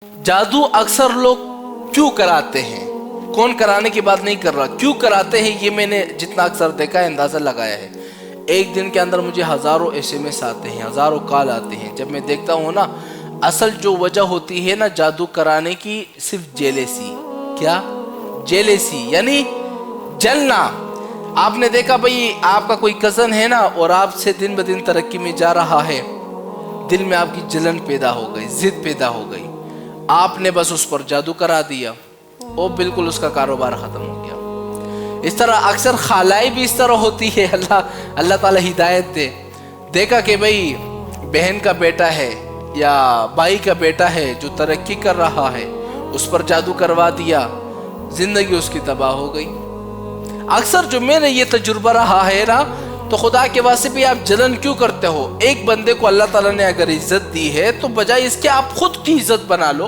جادو اکثر لوگ کیوں کراتے ہیں؟ کون کرانے کی بات نہیں کر رہا، کیوں کراتے ہیں یہ میں نے جتنا اکثر دیکھا ہے اندازہ لگایا ہے۔ ایک دن کے اندر مجھے ہزاروں SMS آتے ہیں، ہزاروں کال آتے ہیں۔ جب میں دیکھتا ہوں نا، اصل جو وجہ ہوتی ہے نا جادو کرانے کی، صرف جیلیسی۔ کیا؟ جیلیسی یعنی جلنا۔ آپ نے دیکھا بھئی آپ کا کوئی کزن ہے نا اور آپ سے دن بدن ترقی میں جا رہا ہے، دل میں آپ کی جلن پیدا ہو گئی، ضد پیدا ہو گئی، آپ نے بس اس پر جادو کرا دیا، وہ بالکل اس کا کاروبار ختم ہو گیا۔ اس طرح اکثر خالائیں بھی اس طرح ہوتی ہے، اللہ تعالی ہدایت دے۔ دیکھا کہ بھئی بہن کا بیٹا ہے یا بھائی کا بیٹا ہے جو ترقی کر رہا ہے، اس پر جادو کروا دیا، زندگی اس کی تباہ ہو گئی۔ اکثر جو میرے یہ تجربہ رہا ہے نا، تو خدا کے واسطے بھی آپ جلن کیوں کرتے ہو؟ ایک بندے کو اللہ تعالیٰ نے اگر عزت دی ہے تو بجائے اس کے آپ خود کی عزت بنا لو۔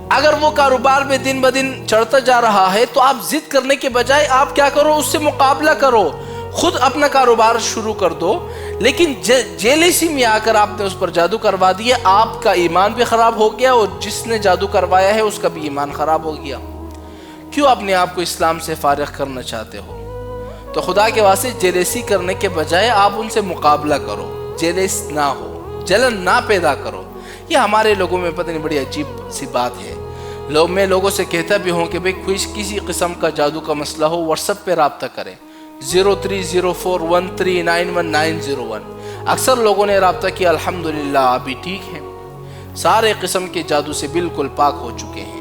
اگر وہ کاروبار میں دن بدن چڑھتا جا رہا ہے تو آپ ضد کرنے کے بجائے آپ کیا کرو؟ اس سے مقابلہ کرو، خود اپنا کاروبار شروع کر دو۔ لیکن جیلیسی میں آ کر آپ نے اس پر جادو کروا دیا، آپ کا ایمان بھی خراب ہو گیا اور جس نے جادو کروایا ہے اس کا بھی ایمان خراب ہو گیا۔ کیوں اپنے آپ کو اسلام سے فارغ کرنا چاہتے ہو؟ تو خدا کے واسطے جیلیسی کرنے کے بجائے آپ ان سے مقابلہ کرو، جیلیس نہ ہو، جلن نہ پیدا کرو۔ یہ ہمارے لوگوں میں پتہ نہیں بڑی عجیب سی بات ہے۔ میں لوگوں سے کہتا بھی ہوں کہ بھئی کسی قسم کا جادو کا مسئلہ ہو واٹس ایپ پہ رابطہ کریں، 0304139191۔ اکثر لوگوں نے رابطہ کیا، الحمدللہ ابھی ٹھیک ہے، سارے قسم کے جادو سے بالکل پاک ہو چکے ہیں۔